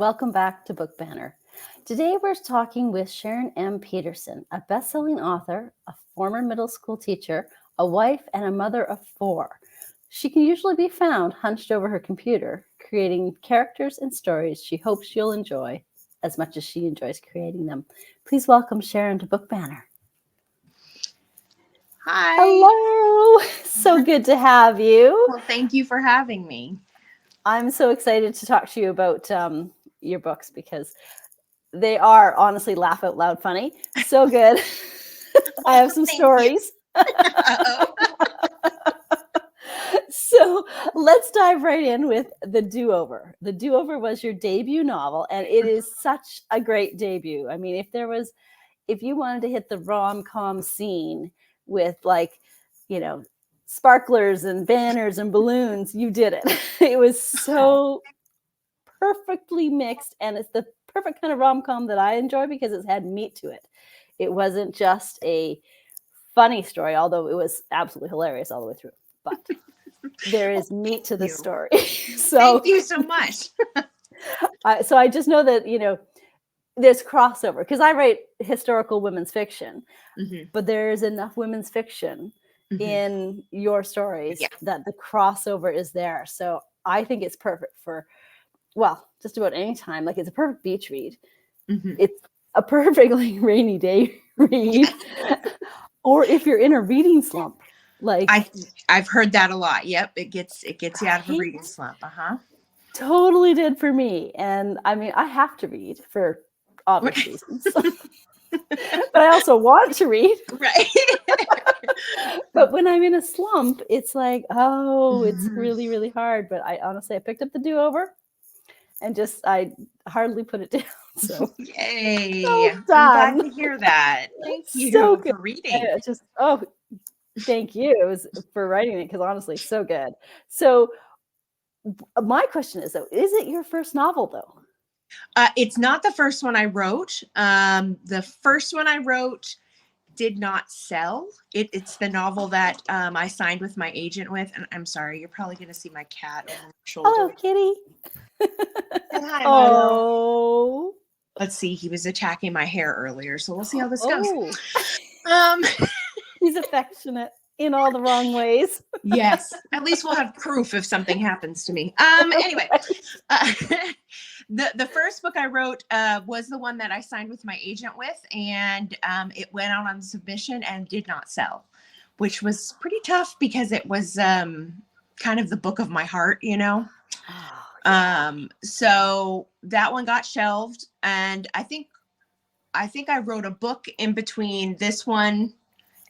welcome back to Book Banter. Today we're talking with Sharon M. Peterson, a best-selling author, a former middle school teacher, a wife, and a mother of 4. She can usually be found hunched over her computer, creating characters and stories she hopes you'll enjoy as much as she enjoys creating them. Please welcome Sharon to Book Banter. Hi. Hello. So good to have you. Well, thank you for having me. I'm so excited to talk to you about your books because they are honestly laugh out loud funny. So good. I have some stories. So let's dive right in with The Do-Over. The Do-Over was your debut novel, and it is such a great debut. I mean, if you wanted to hit the Rom Coms scene with sparklers and banners and balloons, you did it. It was so perfectly mixed, and it's the perfect kind of rom-com that I enjoy because it's had meat to it. It wasn't just a funny story, although it was absolutely hilarious all the way through. But there is meat to the story. So thank you so much. So I just know that, there's crossover because I write historical women's fiction, but there's enough women's fiction in your stories that the crossover is there. So I think it's perfect for, just about any time. Like, it's a perfect beach read. It's a perfect rainy day read. Or if you're in a reading slump. Like, I've heard that a lot. Yep, it gets you out of a reading slump. Totally did for me. And I mean, I have to read for obvious reasons. But I also want to read. Right. But when I'm in a slump, it's like, it's really, really hard. But I picked up The Do-Over and I hardly put it down. So yay. So I'm glad to hear that. Thank you for reading. Thank you for writing it, because honestly, so good. So my question is, though, is it your first novel, though? It's not the first one I wrote. The first one I wrote did not sell. It's the novel that I signed with my agent with. And I'm sorry, you're probably going to see my cat over my shoulder. Oh, kitty. Hi, oh. Let's see. He was attacking my hair earlier, so we'll see how this goes. He's affectionate in all the wrong ways. Yes. At least we'll have proof if something happens to me. Anyway, the first book I wrote was the one that I signed with my agent with, and it went out on submission and did not sell, which was pretty tough because it was kind of the book of my heart, So that one got shelved, and I think I wrote a book in between this one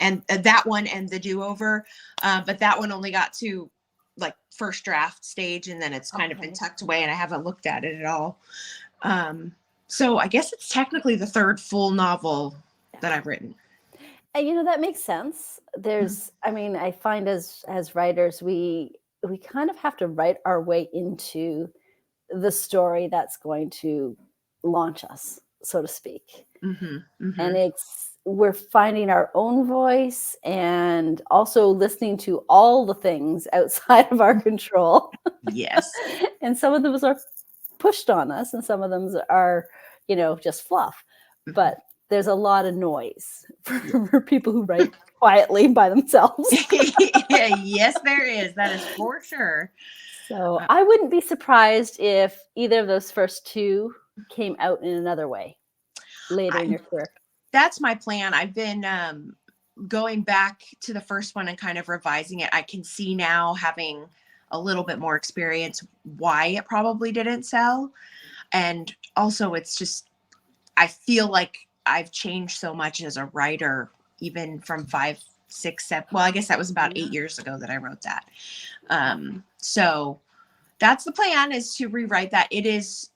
and that one and The Do-Over, but that one only got to like first draft stage, and then it's kind of been tucked away, and I haven't looked at it at all. So I guess it's technically the third full novel that I've written. And that makes sense. I find as writers, we kind of have to write our way into the story that's going to launch us, so to speak. And we're finding our own voice and also listening to all the things outside of our control. Yes. And some of those are pushed on us, and some of them are, just fluff. But there's a lot of noise for people who write quietly by themselves. Yes, there is. That is for sure. So I wouldn't be surprised if either of those first two came out in another way later in your career. That's my plan. I've been going back to the first one and kind of revising it. I can see now, having a little bit more experience, why it probably didn't sell. And also, it's just, I feel like I've changed so much as a writer, even from 5, 6, 7. Well, I guess that was about 8 years ago that I wrote that. So that's the plan, is to rewrite that. It is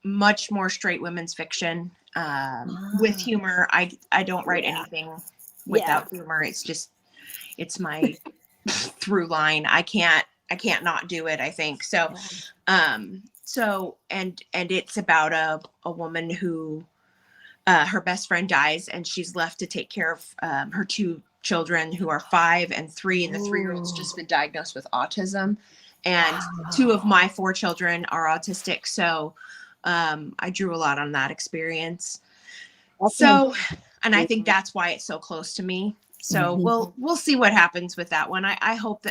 much more straight women's fiction with humor. I don't write anything without humor. It's my through line. I can't not do it, I think. So, and it's about a woman who, her best friend dies, and she's left to take care of her 2 children who are 5 and 3, and the 3-year-old's just been diagnosed with autism, and 2 of my 4 children are autistic. So I drew a lot on that experience. That's So, and I think that's why it's so close to me. So we'll see what happens with that one. I hope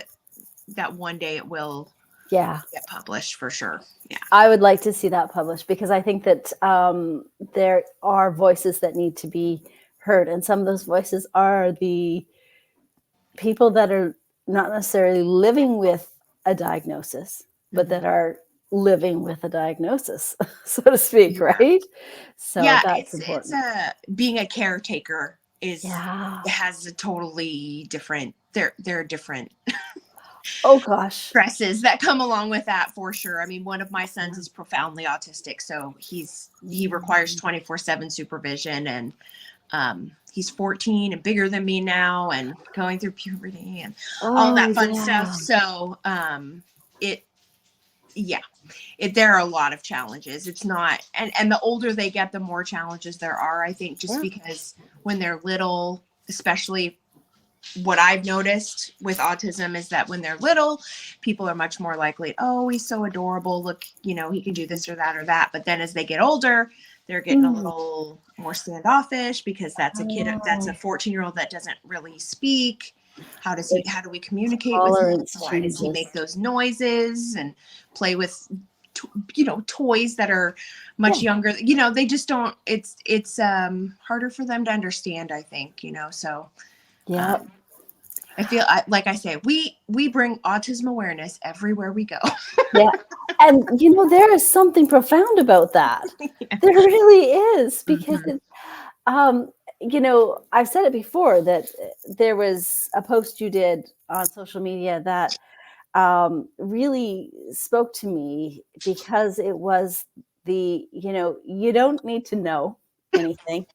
that one day it will get published for sure. Yeah. I would like to see that published, because I think that there are voices that need to be heard. And some of those voices are the people that are not necessarily living with a diagnosis, but that are living with a diagnosis, so to speak, right? So that's important. It's being a caretaker is Yeah. it has a totally different, they're different Oh gosh. stresses that come along with that, for sure. I mean, one of my sons is profoundly autistic, so he requires 24/7 supervision, and he's 14 and bigger than me now and going through puberty and all that fun stuff. So there are a lot of challenges. It's not, and the older they get, the more challenges there are, I think, just because when they're little, especially what I've noticed with autism is that when they're little, people are much more likely, oh, he's so adorable, look, he can do this or that or that. But then as they get older, they're getting a little more standoffish, because that's a kid, that's a 14-year-old that doesn't really speak. How do we communicate with him? Why does he make those noises and play with toys that are much younger? They just don't, it's harder for them to understand, I think, so I feel like I say, we bring autism awareness everywhere we go. And there is something profound about that. There really is, because I've said it before that there was a post you did on social media that really spoke to me, because it was you don't need to know anything.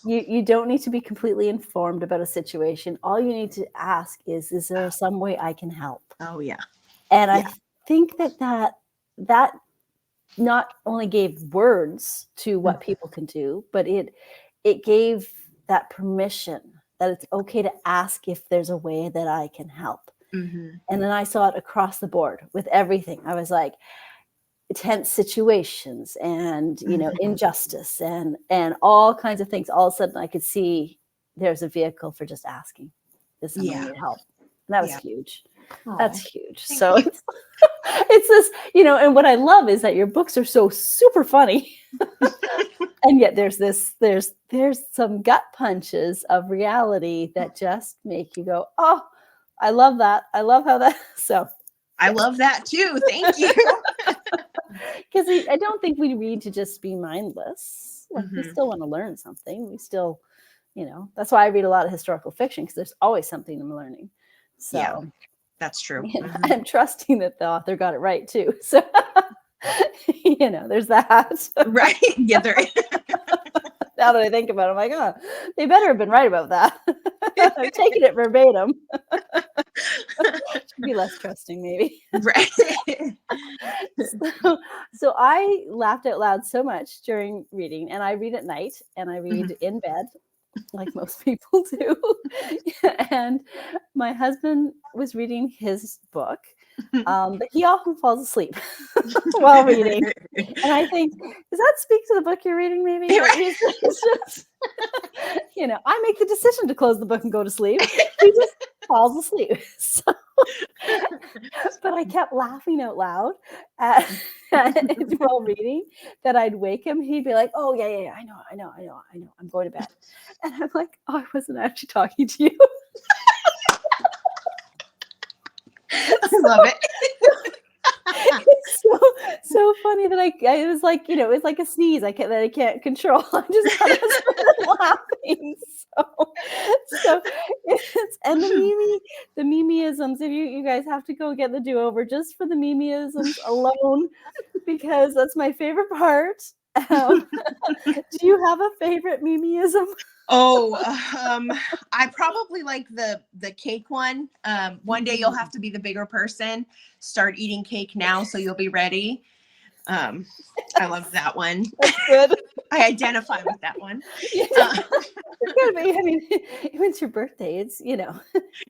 You don't need to be completely informed about a situation. All you need to ask is there some way I can help? Oh yeah. And I think that not only gave words to what people can do, but it gave that permission that it's okay to ask if there's a way that I can help. And then I saw it across the board with everything. I was like, tense situations and injustice and all kinds of things. All of a sudden I could see there's a vehicle for just asking, does someone need help? And that was huge. That's huge. So it's this, and what I love is that your books are so super funny. And yet there's some gut punches of reality that just make you go, oh, I love that. I love how that, so. I love that too. Thank you. Because I don't think we read to just be mindless. Like we still want to learn something. We still, that's why I read a lot of historical fiction, because there's always something I'm learning. So that's true. I'm trusting that the author got it right too. So, there's that. Right. Yeah. There is. Now that I think about it, I'm like, oh, they better have been right about that. I'm taking it verbatim. Should be less trusting, maybe. Right. So I laughed out loud so much during reading, and I read at night, and I read in bed, like most people do. And my husband was reading his book, but he often falls asleep while reading. And I think, does that speak to the book you're reading, maybe? It's just, I make the decision to close the book and go to sleep. He just falls asleep. So, but I kept laughing out loud while reading, that I'd wake him. He'd be like, oh, yeah, I know. I'm going to bed. And I'm like, oh, I wasn't actually talking to you. I love it. It's so funny that I was like, it was like a sneeze that I can't control. I just kind of started laughing. So it's, and the memeisms. If you guys have to go get the do-over just for the memeisms alone, because that's my favorite part. Do you have a favorite memeism? Oh, I probably like the cake one. One day you'll have to be the bigger person. Start eating cake now, so you'll be ready. I love that one. That's good. I identify with that one. Good, but I mean, it's your birthday. It's you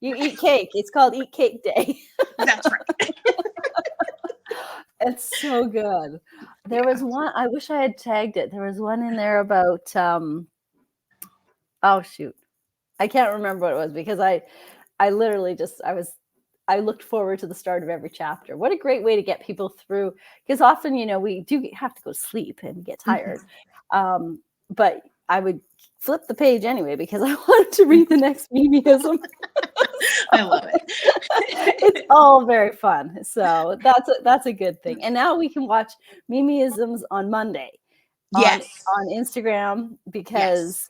eat cake. It's called Eat Cake Day. That's right. It's so good. There was one, I wish I had tagged it. There was one in there about, oh shoot. I can't remember what it was because I literally just, I looked forward to the start of every chapter. What a great way to get people through. Because often, we do have to go to sleep and get tired. But I would flip the page anyway because I wanted to read the next memeism. I love it. It's all very fun. So that's a good thing. And now we can watch memeisms on Monday on Instagram because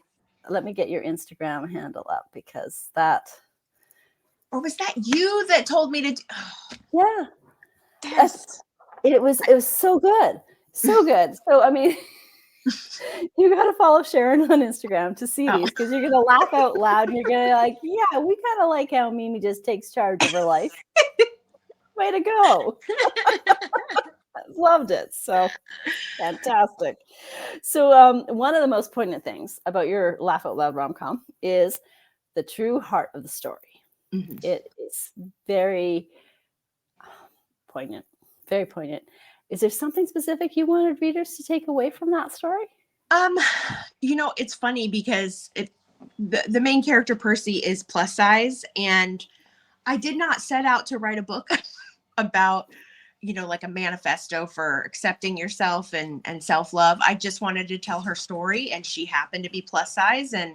let me get your Instagram handle up because that. Or was that you that told me to? Yeah. It was so good. So good. So, I mean, you got to follow Sharon on Instagram to see these because you're going to laugh out loud and you're going to like, yeah, we kind of like how Mimi just takes charge of her life. Way to go. Loved it. So fantastic. So one of the most poignant things about your laugh out loud rom-com is the true heart of the story. It is very poignant, very poignant. Is there something specific you wanted readers to take away from that story? It's funny because the main character, Percy, is plus size, and I did not set out to write a book about, like a manifesto for accepting yourself and self-love. I just wanted to tell her story, and she happened to be plus size, and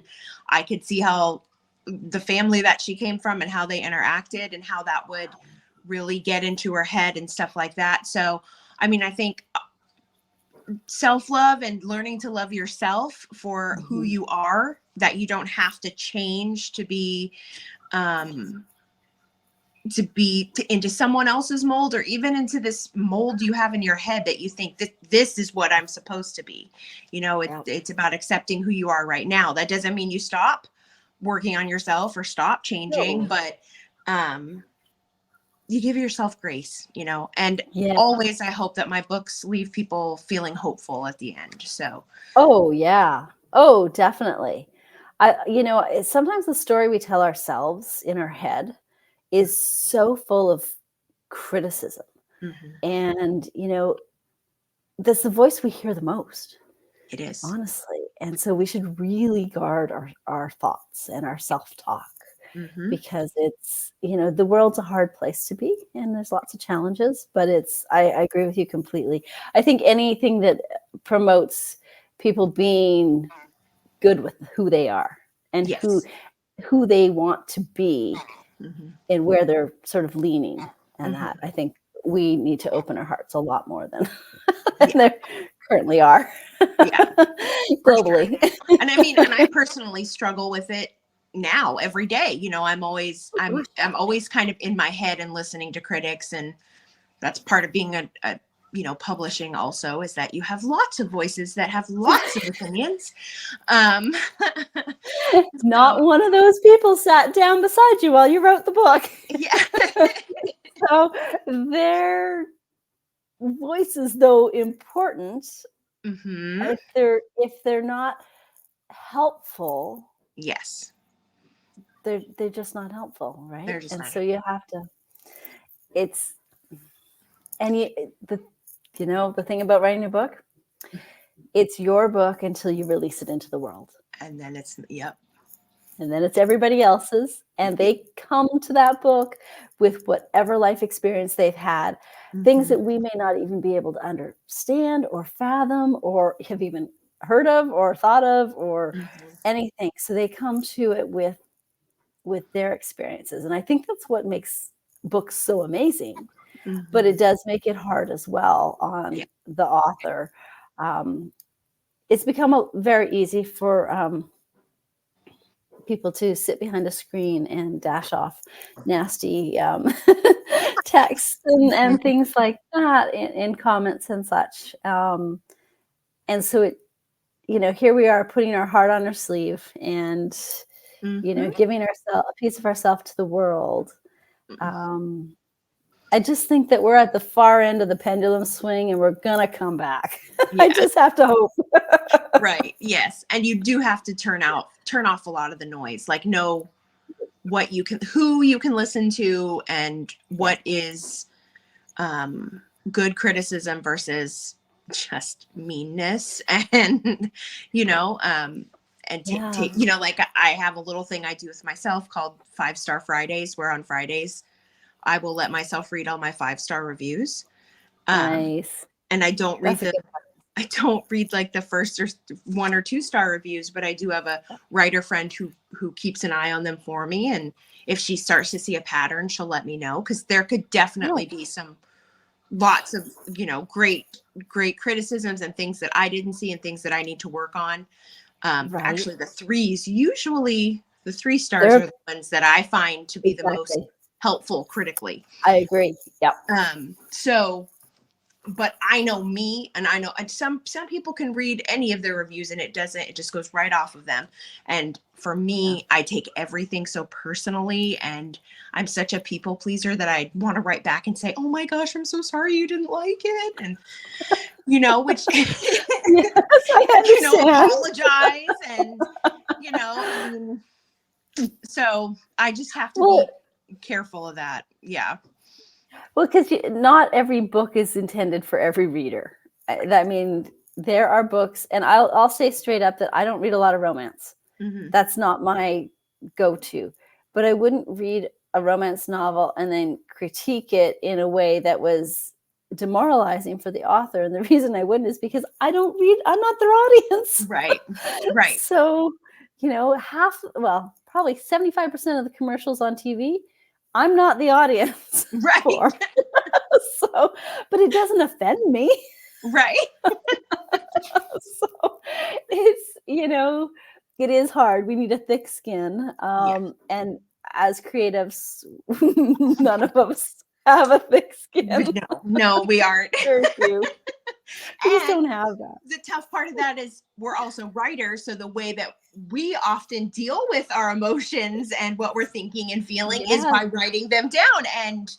I could see how the family that she came from and how they interacted and how that would really get into her head and stuff like that. So, I mean, I think self-love and learning to love yourself for who you are, that you don't have to change to be into someone else's mold, or even into this mold you have in your head that you think that this is what I'm supposed to be. It's about accepting who you are right now. That doesn't mean you stop working on yourself or stop changing, but you give yourself grace, and always I hope that my books leave people feeling hopeful at the end. So definitely. Sometimes the story we tell ourselves in our head is so full of criticism, and that's the voice we hear the most. It is, honestly. And so we should really guard our thoughts and our self-talk because it's, the world's a hard place to be and there's lots of challenges, but I agree with you completely. I think anything that promotes people being good with who they are and who they want to be and where they're sort of leaning and that, I think we need to open our hearts a lot more than they currently are. Globally. Sure. And I mean, and I personally struggle with it now every day. I'm always kind of in my head and listening to critics, and that's part of being a publishing also, is that you have lots of voices that have lots of opinions. Not one of those people sat down beside you while you wrote the book. So their voices, though important, if they're not helpful, they're just not helpful, right? And so you have to. The thing about writing a book, it's your book until you release it into the world, and then it's and then it's everybody else's, and they come to that book with whatever life experience they've had, things that we may not even be able to understand or fathom or have even heard of or thought of or anything. So they come to it with their experiences. And I think that's what makes books so amazing, but it does make it hard as well on the author. It's become very easy for people to sit behind a screen and dash off nasty texts and things like that in comments and such. And so here we are putting our heart on our sleeve and, giving ourselves a piece of ourselves to the world. I just think that we're at the far end of the pendulum swing and we're going to come back. I just have to hope. Right. Yes. And you do have to turn off a lot of the noise, like know who you can listen to and what is good criticism versus just meanness, and take, like I have a little thing I do with myself called 5-star Fridays, where on Fridays I will let myself read all my 5-star reviews. Nice. And I don't read like the first or 1 or 2-star reviews, but I do have a writer friend who keeps an eye on them for me. And if she starts to see a pattern, she'll let me know, because there could definitely be lots of, great criticisms and things that I didn't see and things that I need to work on. Actually, the 3s, usually the 3 stars are the ones that I find to be the most helpful critically. I agree. Yep. But I know me, and I know some people can read any of their reviews and it just goes right off of them. And for me, I take everything so personally, and I'm such a people pleaser that I want to write back and say, oh my gosh, I'm so sorry you didn't like it. And, which, yes, apologize. And, so I just have to be careful of that. Yeah. Well, because not every book is intended for every reader. I mean, there are books, and I'll say straight up that I don't read a lot of romance. Mm-hmm. That's not my go-to. But I wouldn't read a romance novel and then critique it in a way that was demoralizing for the author. And the reason I wouldn't is because I'm not their audience. Right. So, probably 75% of the commercials on TV, I'm not the audience. Right. For. So, but it doesn't offend me. Right. So it's, it is hard. We need a thick skin. And as creatives, none of us have a thick skin. No, we aren't. Very few. We just don't have that. The tough part of that is we're also writers. So the way that we often deal with our emotions and what we're thinking and feeling is by writing them down. And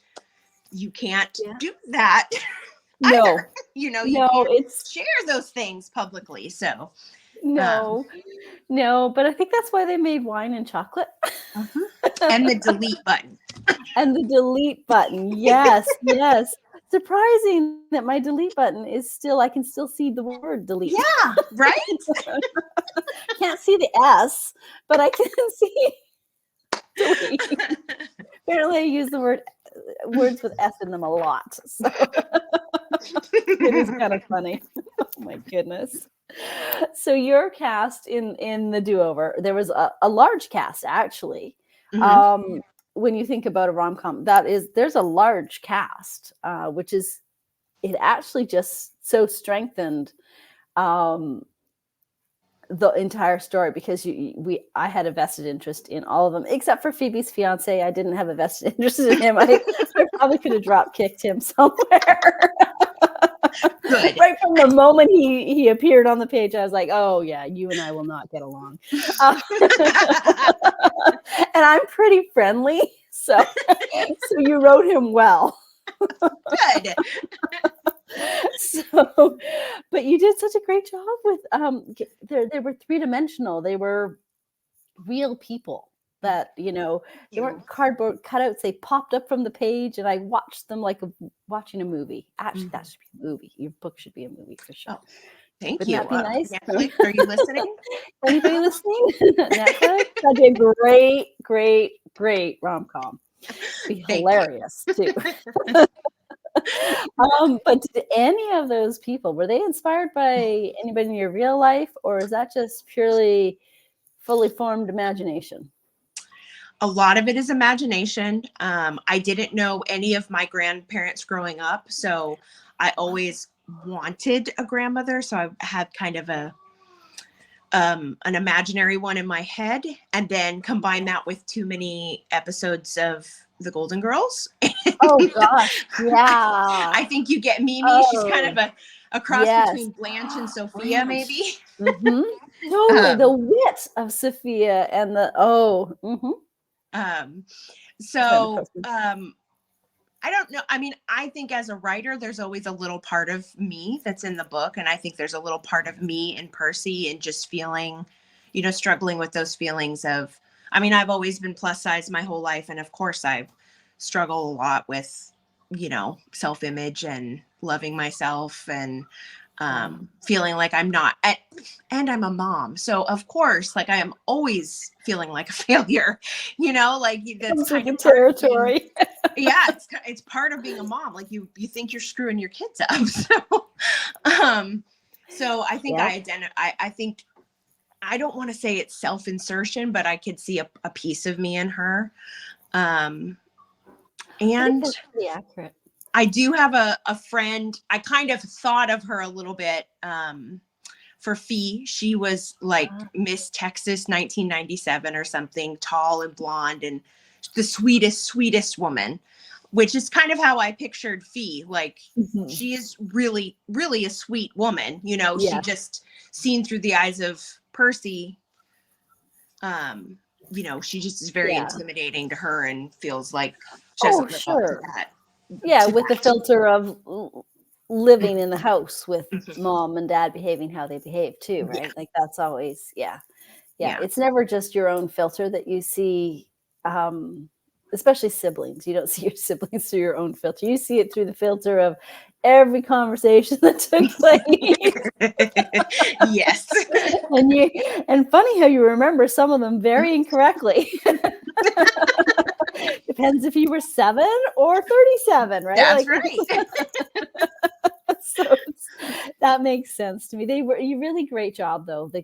you can't do that. No. You can't share those things publicly. So no, but I think that's why they made wine and chocolate. And the delete button. And the delete button. Yes. Surprising that my delete button is still, I can still see the word delete. Yeah, right? Can't see the S, but I can see delete. Apparently I use the words with S in them a lot. So it is kind of funny. Oh my goodness. So your cast in the Do-Over, there was a large cast actually. Mm-hmm. When you think about a rom-com, there's a large cast, which is, it actually just so strengthened the entire story, because I had a vested interest in all of them, except for Phoebe's fiance. I didn't have a vested interest in him. I probably could have drop kicked him somewhere. Good. Right from the moment he appeared on the page, I was like, oh yeah, you and I will not get along. And I'm pretty friendly, so you wrote him well. Good. So, but you did such a great job with they were 3-dimensional. They were real people that, they weren't cardboard cutouts. They popped up from the page, and I watched them like watching a movie. Actually, that should be a movie. Your book should be a movie for sure. Oh, thank Wouldn't you. that be nice? Netflix, are you listening? Anybody listening? Netflix? That'd be a great rom-com. Be hilarious too. But did any of those people, were they inspired by anybody in your real life, or is that just purely fully formed imagination? A lot of it is imagination. I didn't know any of my grandparents growing up, so I always wanted a grandmother. So I had kind of an imaginary one in my head, and then combine that with too many episodes of The Golden Girls. Oh gosh, yeah. I think you get Mimi. Oh. She's kind of a cross between Blanche and Sophia, maybe. Mm-hmm. Totally, the wit of Sophia and the I don't know. I mean, I think as a writer, there's always a little part of me that's in the book. And I think there's a little part of me in Percy, and just feeling, struggling with those feelings of, I mean, I've always been plus size my whole life. And of course I struggle a lot with self-image and loving myself and feeling like I'm not, and I'm a mom. So of course, like I am always feeling like a failure, like that's kind of territory. Yeah, it's part of being a mom. Like you think you're screwing your kids up. So I think I think I don't want to say it's self-insertion, but I could see a piece of me in her. And that's pretty accurate. I do have a friend. I kind of thought of her a little bit for Fee. She was like Miss Texas 1997 or something, tall and blonde and the sweetest woman, which is kind of how I pictured Fee. Like she is really, really a sweet woman. She just seen through the eyes of Percy. She just is very intimidating to her and feels like she doesn't live up to that. Yeah, with the filter of living in the house with mom and dad behaving how they behave too, right? Yeah. Like that's always, yeah. It's never just your own filter that you see, especially siblings. You don't see your siblings through your own filter. You see it through the filter of every conversation that took place. Yes. And funny how you remember some of them very incorrectly. Depends if you were 7 or 37, right? That's right. So that makes sense to me. You really great job though. The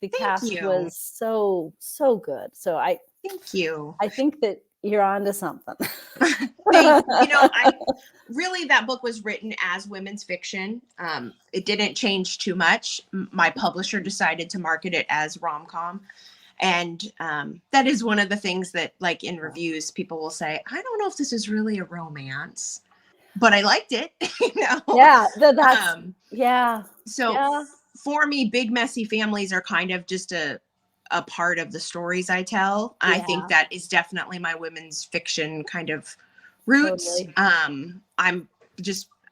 cast was so good. So thank you. I think that you're onto something. Really that book was written as women's fiction. It didn't change too much. My publisher decided to market it as Rom Com. And that is one of the things that, like, in reviews, people will say, I don't know if this is really a romance, but I liked it. Yeah, that's So for me, big messy families are kind of just a part of the stories I tell. I think that is definitely my women's fiction kind of roots. Totally.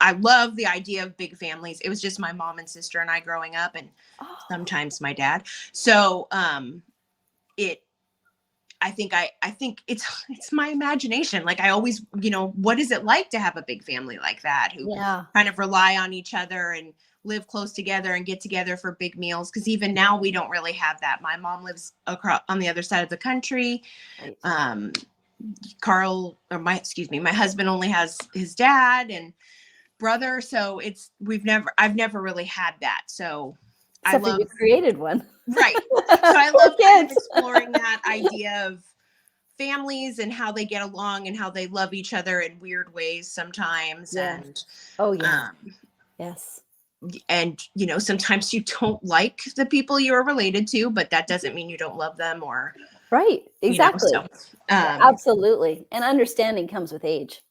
I love the idea of big families. It was just my mom and sister and I growing up, and sometimes my dad. So I think it's my imagination. Like I always, what is it like to have a big family like that who kind of rely on each other and live close together and get together for big meals? Because even now we don't really have that. My mom lives across on the other side of the country. Right. My husband only has his dad and brother. So I've never really had that. So Except you created one. Right. So I love kind of exploring that idea of families and how they get along and how they love each other in weird ways sometimes. Yes. And yes. And sometimes you don't like the people you're related to, but that doesn't mean you don't love them or right. Exactly. Absolutely. And understanding comes with age.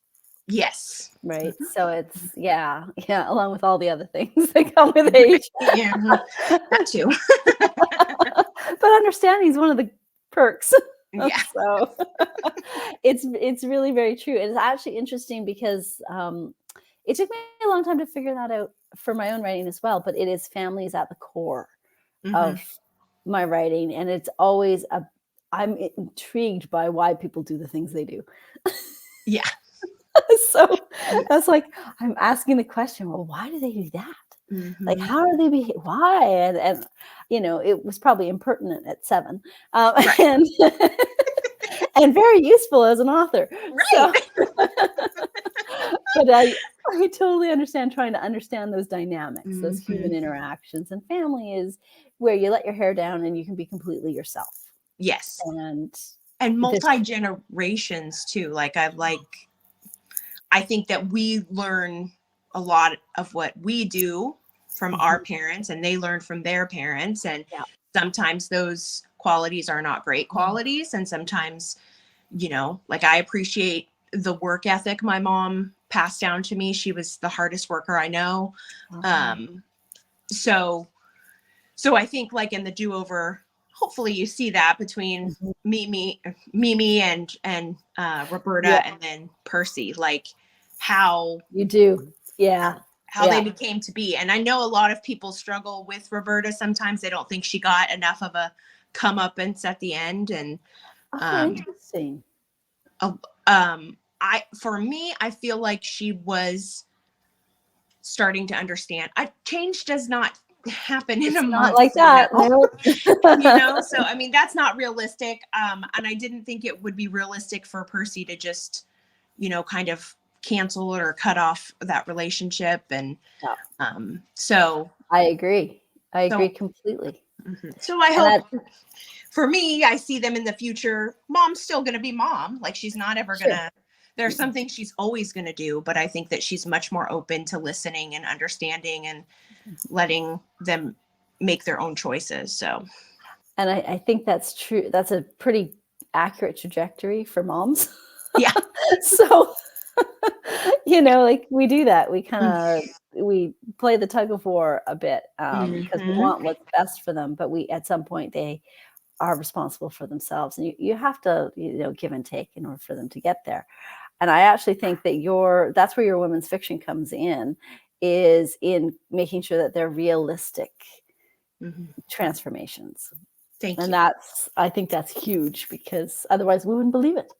Yes. Right. So it's along with all the other things that come with age. That too. But understanding is one of the perks. Yeah. So it's really very true. It's actually interesting because it took me a long time to figure that out for my own writing as well. But it is families at the core of my writing, and it's always I'm intrigued by why people do the things they do. Yeah. So that's like I'm asking the question, well, why do they do that? Like, how do they behave? Why? And it was probably impertinent at 7, right. and very useful as an author. Right. So, but I totally understand trying to understand those dynamics, those human interactions, and family is where you let your hair down and you can be completely yourself. Yes. And multi-generations too. I think that we learn a lot of what we do from our parents, and they learn from their parents. And sometimes those qualities are not great qualities. And sometimes, I appreciate the work ethic my mom passed down to me. She was the hardest worker I know. So I think like in the do-over, hopefully you see that between Mimi and Roberta and then Percy, like how you do. Yeah. How they became to be. And I know a lot of people struggle with Roberta. Sometimes they don't think she got enough of a comeuppance at the end. And interesting. for me, I feel like she was starting to understand. Change does not happen in a month. Not like that. No. So, I mean, that's not realistic. And I didn't think it would be realistic for Percy to just, kind of cancel or cut off that relationship. And so I agree completely. So I hope for me, I see them in the future. Mom's still going to be mom. Like, she's not ever going to, there's some things she's always going to do, but I think that she's much more open to listening and understanding and letting them make their own choices. So, and I think that's true. That's a pretty accurate trajectory for moms. Yeah. So, like we do that. We kind of, we play the tug of war a bit because we want what's best for them, but at some point they are responsible for themselves, and you have to, give and take in order for them to get there. And I actually think that that's where your women's fiction comes in, is in making sure that they're realistic transformations. Thank you. And I think that's huge, because otherwise we wouldn't believe it.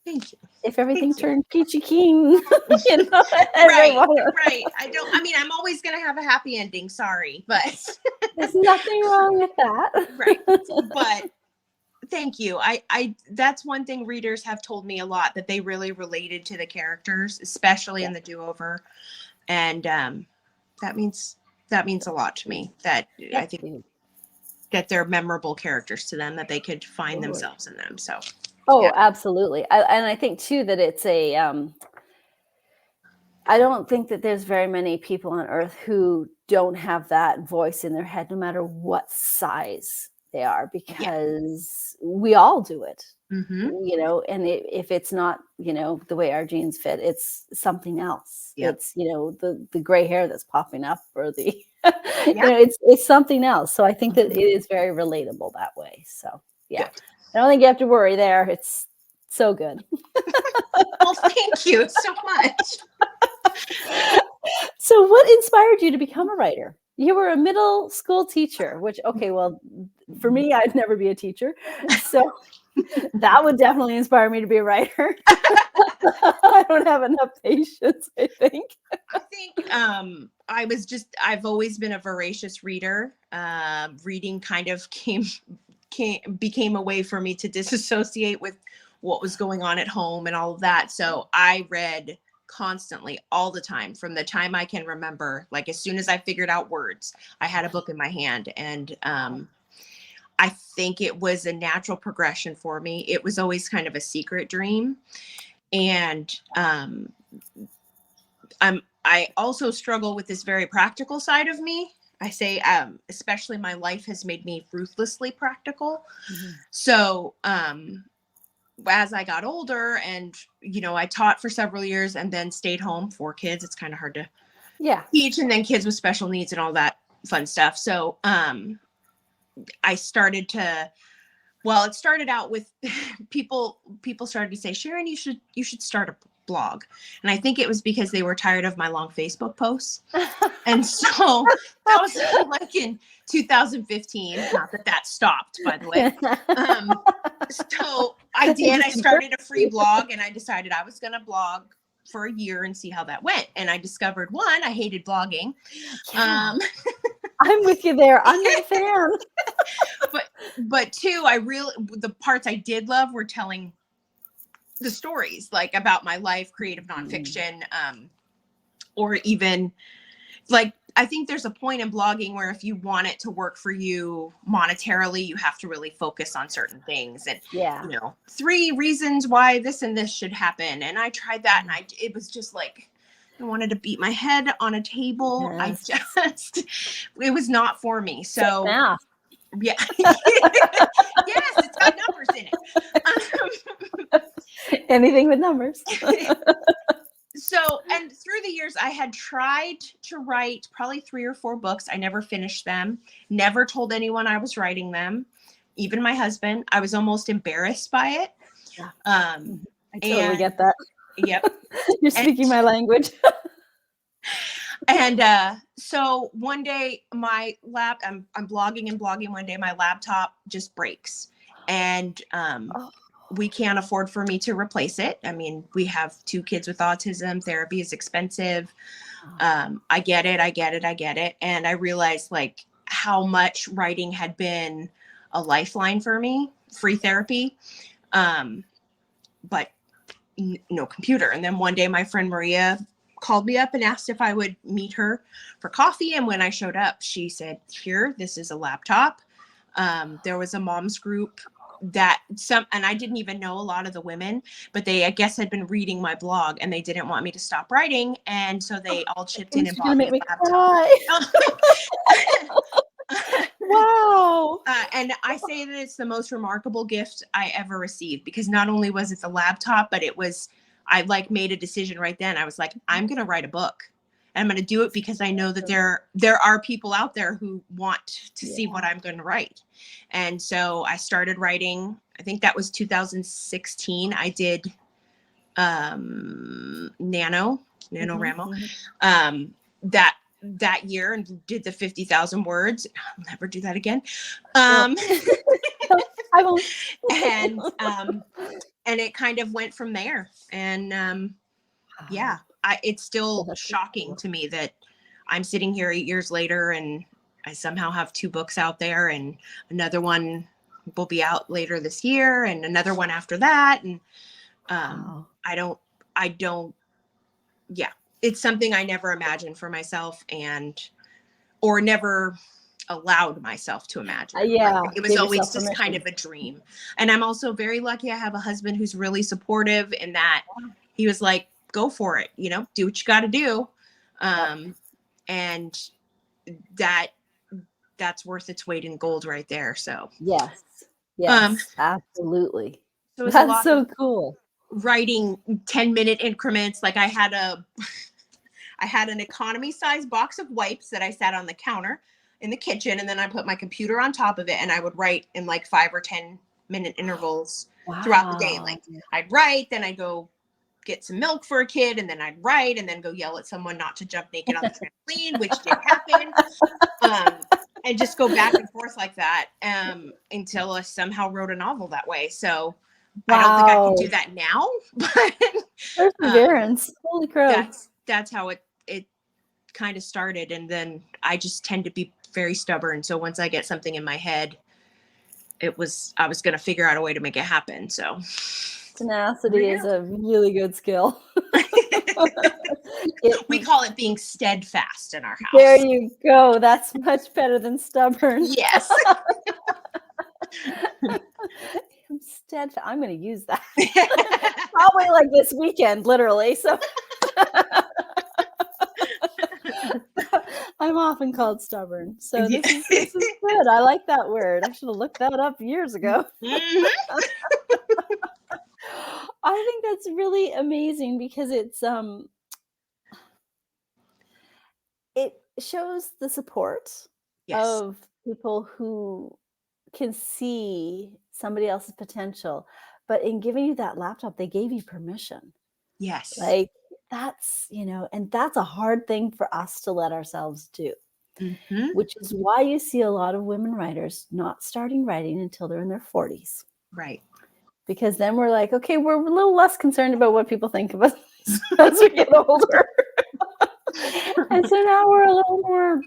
Thank you. If everything turned peachy keen, Right. I'm always going to have a happy ending. Sorry, but there's nothing wrong with that. Right. But thank you. That's one thing readers have told me a lot, that they really related to the characters, especially in the do-over. And that means a lot to me, that I think that they're memorable characters to them, that they could find themselves in them. So. Absolutely. And I think too that it's I don't think that there's very many people on earth who don't have that voice in their head, no matter what size they are, because we all do it, and if it's not, the way our genes fit, it's something else. It's, the gray hair that's popping up, or the, it's something else. So I think that it is very relatable that way. So, yeah. I don't think you have to worry there. It's so good. Well, thank you so much. So what inspired you to become a writer? You were a middle school teacher, which, well, for me, I'd never be a teacher. So that would definitely inspire me to be a writer. I don't have enough patience, I think. I think I've always been a voracious reader. Reading kind of became a way for me to disassociate with what was going on at home and all of that. So I read constantly, all the time, from the time I can remember. Like, as soon as I figured out words, I had a book in my hand. And I think it was a natural progression for me. It was always kind of a secret dream. And I also struggle with this very practical side of me. I say, especially my life has made me ruthlessly practical. So as I got older, and, I taught for several years and then stayed home for kids. It's kind of hard to teach, and then kids with special needs and all that fun stuff. So I started to, it started out with people started to say, Sharon, you should start a blog. And I think it was because they were tired of my long Facebook posts. And so that was like in 2015, not that stopped, by the way. So I started a free blog, and I decided I was going to blog for a year and see how that went. And I discovered, one, I hated blogging. I'm with you there. I'm not a fan. But two, the parts I did love were telling the stories, like, about my life, creative nonfiction, or even, like, I think there's a point in blogging where if you want it to work for you monetarily, you have to really focus on certain things. And, 3 reasons why this and this should happen. And I tried that, and it was just like, I wanted to beat my head on a table. Yes. It was not for me. So math. Yeah. Yes, it's got numbers in it. Anything with numbers. So, and through the years, I had tried to write probably 3 or 4 books. I never finished them, never told anyone I was writing them, even my husband. I was almost embarrassed by it. Yeah. I totally get that. Yep. You're speaking my language. And so one day I'm blogging and blogging. One day my laptop just breaks. And we can't afford for me to replace it. I mean, we have 2 kids with autism. Therapy is expensive. I get it. And I realized like how much writing had been a lifeline for me, free therapy. But no computer. And then one day my friend Maria called me up and asked if I would meet her for coffee. And when I showed up, she said, here, this is a laptop. There was a mom's group and I didn't even know a lot of the women, but they, I guess, had been reading my blog and they didn't want me to stop writing. And so they all chipped in and bought me a laptop. Wow. And I say that it's the most remarkable gift I ever received, because not only was it the laptop, but I like made a decision right then. I was like, I'm going to write a book. And I'm going to do it because I know that there are people out there who want to see what I'm going to write. And so I started writing. I think that was 2016. I did NaNoWriMo that year, and did the 50,000 words. I'll never do that again. I won't. And it kind of went from there. And it's still shocking to me that I'm sitting here 8 years later and I somehow have 2 books out there, and another one will be out later this year and another one after that. And it's something I never imagined for myself or never allowed myself to imagine. It was always just kind of a dream. And I'm also very lucky I have a husband who's really supportive in that he was like, go for it, do what you got to do. And that's worth its weight in gold right there. So yes, absolutely. So that's so cool. Writing 10-minute increments. Like I had an economy size box of wipes that I sat on the counter in the kitchen, and then I put my computer on top of it, and I would write in like 5 or 10-minute intervals throughout the day. Like I'd write, then I'd go get some milk for a kid, and then I'd write, and then go yell at someone not to jump naked on the trampoline, which did happen. And just go back and forth like that until I somehow wrote a novel that way. So I don't think I can do that now, but perseverance. Holy crap. That's how it kind of started. And then I just tend to be very stubborn. So once I get something in my head, I was going to figure out a way to make it happen. So tenacity is a really good skill. We call it being steadfast in our house. There you go. That's much better than stubborn. Yes. I'm steadfast. I'm going to use that. Probably like this weekend, literally. So I'm often called stubborn. So this is good. I like that word. I should have looked that up years ago. I think that's really amazing because it shows the support of people who can see somebody else's potential, but in giving you that laptop, they gave you permission. Yes. Like that's, and that's a hard thing for us to let ourselves do, which is why you see a lot of women writers not starting writing until they're in their 40s. Right. Because then we're like, okay, we're a little less concerned about what people think of us as we get older. And so now we're a little more,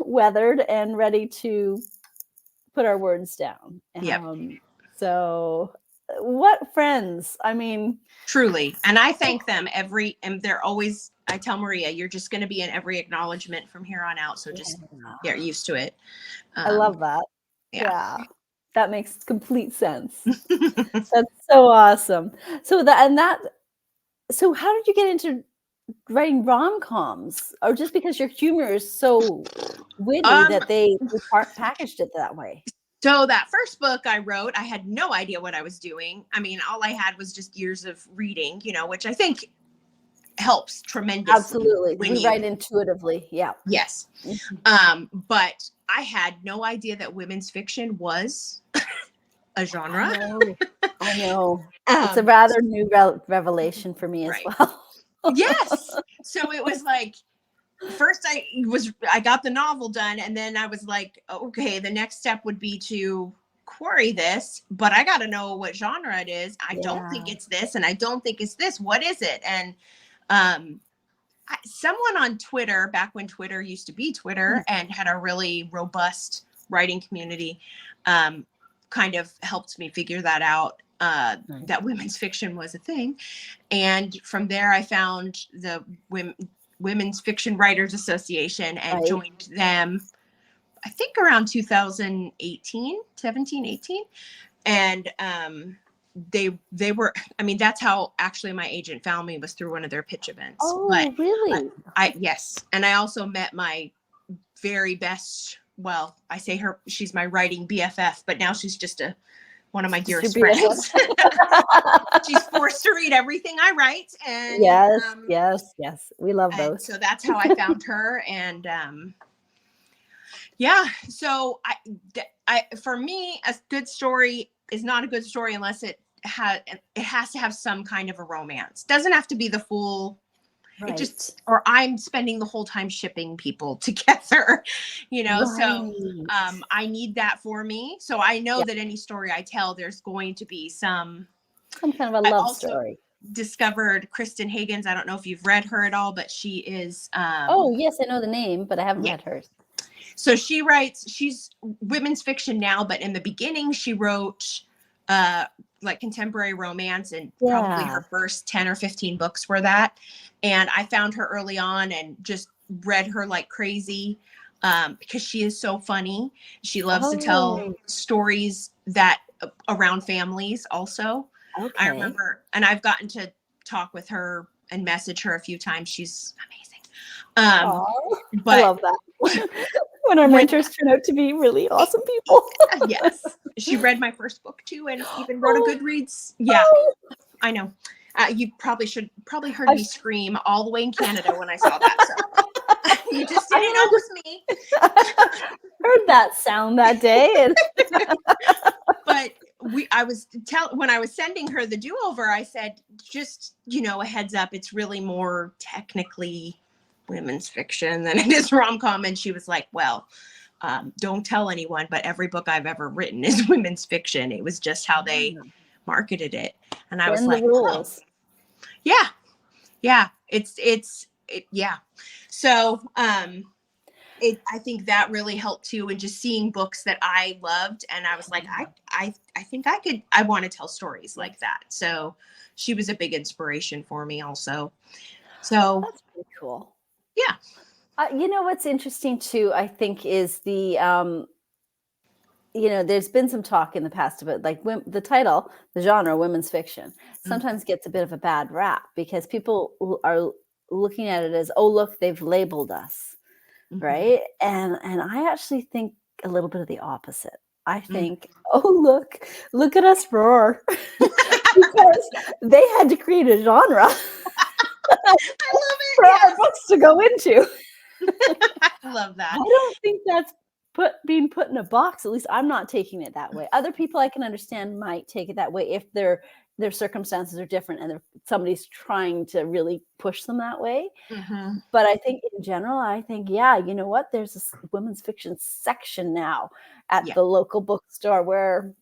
weathered and ready to put our words down. So what friends? I mean, truly. And I thank them and they're always, I tell Maria, you're just going to be in every acknowledgement from here on out. So just get used to it. I love that. Yeah. That makes complete sense. That's so awesome. So how did you get into writing rom-coms? Or just because your humor is so witty that they packaged it that way? So that first book I wrote, I had no idea what I was doing. I mean, all I had was just years of reading, which I think helps tremendously. Absolutely. We write intuitively. Yeah. Yes. But I had no idea that women's fiction was a genre. I know. It's a rather new revelation for me as well. Yes. So it was like, first I got the novel done, and then I was like, okay, the next step would be to query this, but I got to know what genre it is. I don't think it's this, and I don't think it's this. What is it? And someone on Twitter, back when Twitter used to be Twitter and had a really robust writing community, kind of helped me figure that out, that women's fiction was a thing. And from there, I found the Women's Fiction Writers Association and joined them, I think around 2018, 17, 18. And they were, I mean, that's how actually my agent found me, was through one of their pitch events. Oh, but really? Yes. And I also met my very best, well, I say she's my writing BFF, but now she's just one of my dearest friends. She's forced to read everything I write. And yes. We love those. So that's how I found her. And so for me, a good story is not a good story unless it has to have some kind of a romance. Doesn't have to be the full, or I'm spending the whole time shipping people together, so I need that for me. So I know that any story I tell, there's going to be some kind of a love story. Discovered Kristen Higgins. I don't know if you've read her at all, but she is oh yes, I know the name, but I haven't read hers. So she's women's fiction now, but in the beginning she wrote like contemporary romance, and probably her first 10 or 15 books were that. And I found her early on and just read her like crazy, because she is so funny. She loves to tell stories that around families also. I remember, and I've gotten to talk with her and message her a few times. She's amazing. But I love that. When our mentors turn out to be really awesome people. Yes. She read my first book too, and even wrote a Goodreads. Yeah, I know. You probably heard me scream all the way in Canada when I saw that. So you just didn't know it was me. Heard that sound that day. But when I was sending her the do-over, I said, just, a heads up, it's really more technically women's fiction than it is rom-com. And she was like, well, don't tell anyone, but every book I've ever written is women's fiction. It was just how they marketed it. And I was like, rules. Yeah. So, I think that really helped too. And just seeing books that I loved. And I was like, I think I want to tell stories like that. So she was a big inspiration for me also. So that's pretty cool. Yeah. What's interesting too, I think, is the, there's been some talk in the past about like the title, the genre, women's fiction, sometimes gets a bit of a bad rap because people are looking at it as, oh, look, they've labeled us. Right. And I actually think a little bit of the opposite. I think, oh, look at us roar. Because they had to create a genre. I love it. For our books to go into. I love that. I don't think that's being put in a box. At least I'm not taking it that way. Other people I can understand might take it that way if their circumstances are different and somebody's trying to really push them that way. But I think in general, you know what? There's a women's fiction section now at the local bookstore where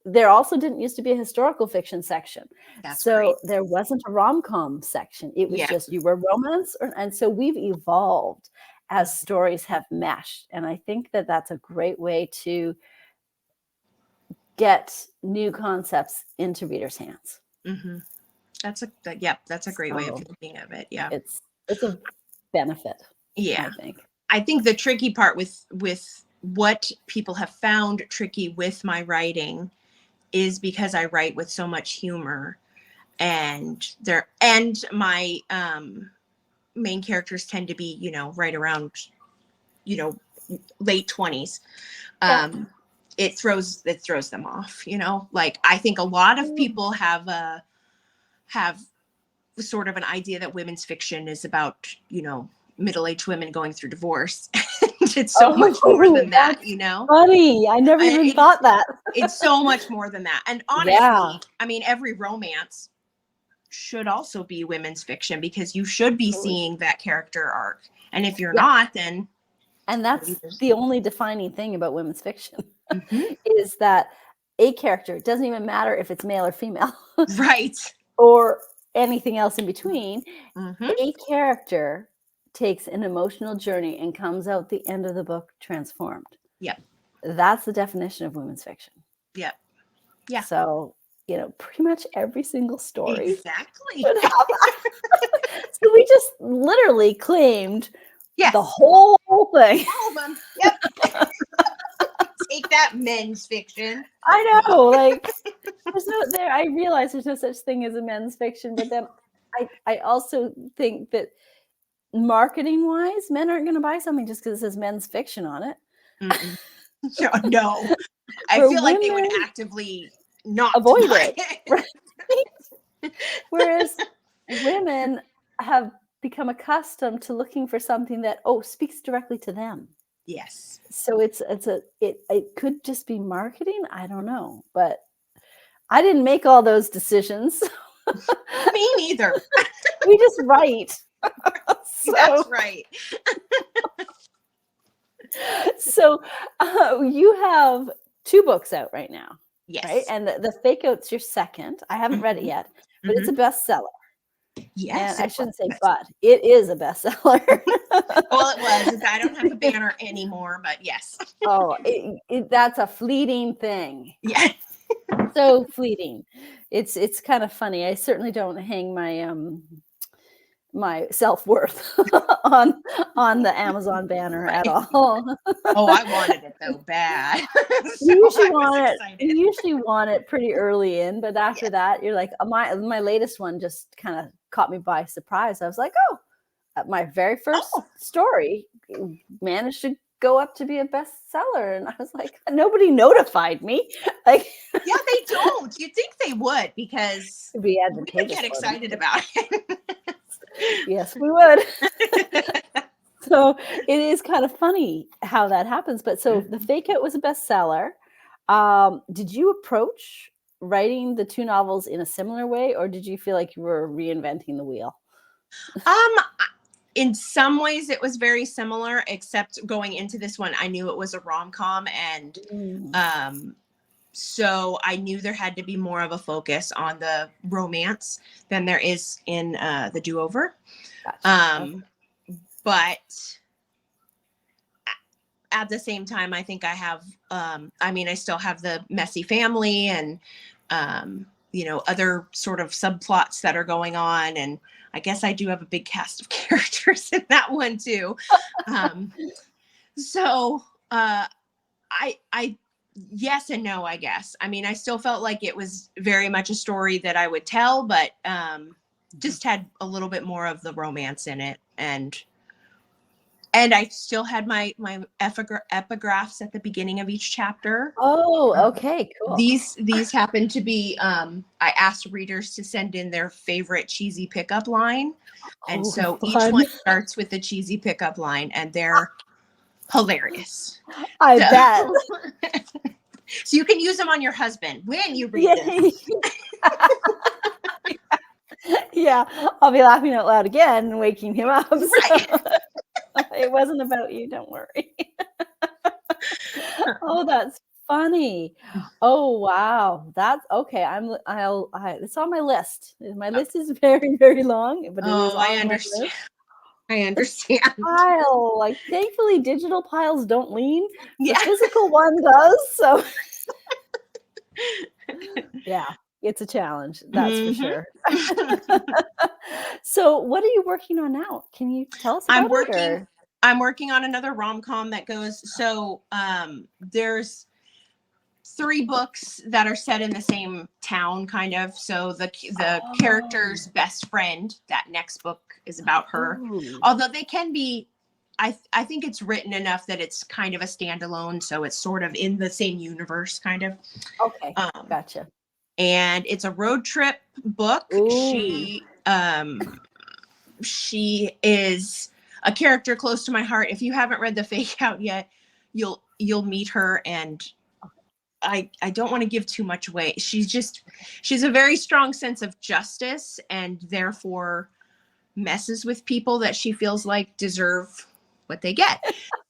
there also didn't used to be a historical fiction section. That's so great. There wasn't a rom-com section. It was just you were romance. And so we've evolved as stories have meshed. And I think that that's a great way to get new concepts into readers' hands. That's a great way of thinking of it. Yeah. It's a benefit. Yeah. I think. I think the tricky part with what people have found tricky with my writing is because I write with so much humor, and my main characters tend to be, right around, late 20s. It throws them off, like I think a lot of people have sort of an idea that women's fiction is about, middle-aged women going through divorce. It's so much more than that, Funny. I never even thought that. It's so much more than that. And honestly, I mean, every romance should also be women's fiction because you should be seeing that character arc. And if you're not, then... And that's the only defining thing about women's fiction is that a character, it doesn't even matter if it's male or female, Right. or anything else in between, Mm-hmm. a character takes an emotional journey and comes out the end of the book transformed. Yep. That's the definition of women's fiction. Yep. Yeah. So, pretty much every single story Exactly. would have that. So we just literally claimed Yes. the whole thing. All of them. Yep. Take that, men's fiction. I know, like I realize there's no such thing as a men's fiction, but then I also think that marketing wise, men aren't going to buy something just because it says men's fiction on it. No. I feel like they would actively not avoid it. Right? Whereas women have become accustomed to looking for something that speaks directly to them. Yes. So it could just be marketing. I don't know, but I didn't make all those decisions. Me neither. We just write. So, that's right. So you have 2 books out right now. Yes. Right? And the Fake Out's your second. I haven't read it yet, but it's a bestseller. Yes. And I shouldn't say but. It is a bestseller. Well, it was. I don't have the banner anymore, but yes. That's a fleeting thing. Yeah. So fleeting. It's kind of funny. I certainly don't hang my my self-worth on the Amazon banner at all. I wanted it though bad. You usually want it pretty early in, but after that you're like, my latest one just kind of caught me by surprise. I was like, my very first story managed to go up to be a bestseller, and I was like, nobody notified me. Like, yeah, they don't. You'd think they would, because we would get excited about it. Yes, we would. So it is kind of funny how that happens. But so the Fake Out was a bestseller. Did you approach writing the 2 novels in a similar way, or did you feel like you were reinventing the wheel? In some ways it was very similar, except going into this one, I knew it was a rom-com, and so I knew there had to be more of a focus on the romance than there is in the Do-Over. Gotcha. But at the same time, I think I have, I still have the messy family and, other sort of subplots that are going on. And I guess I do have a big cast of characters in that one too. So I yes and no, I guess. I still felt like it was very much a story that I would tell, but just had a little bit more of the romance in it. And I still had my epigraphs at the beginning of each chapter. Oh, okay, cool. These happen to be, I asked readers to send in their favorite cheesy pickup line. And so each one starts with the cheesy pickup line, and they're hilarious. I bet. So you can use them on your husband when you read them. Yeah, I'll be laughing out loud again and waking him up. Right. So. It wasn't about you, don't worry. Oh, that's funny. Oh, wow. That's okay. It's on my list. My list is very, very long, but it is on I understand. I understand. Pile. Like, thankfully, digital piles don't lean. The physical one does. So, yeah, it's a challenge. That's for sure. So, what are you working on now? Can you tell us about it? I'm working on another rom-com that goes. So, there's 3 books that are set in the same town, kind of. So the character's best friend, that next book is about her. Although they can be, I think it's written enough that it's kind of a standalone, so it's sort of in the same universe, kind of. Okay, gotcha. And it's a road trip book. Ooh. She is a character close to my heart. If you haven't read The Fake Out yet, you'll meet her, and I don't want to give too much away. She's a very strong sense of justice, and therefore messes with people that she feels like deserve what they get.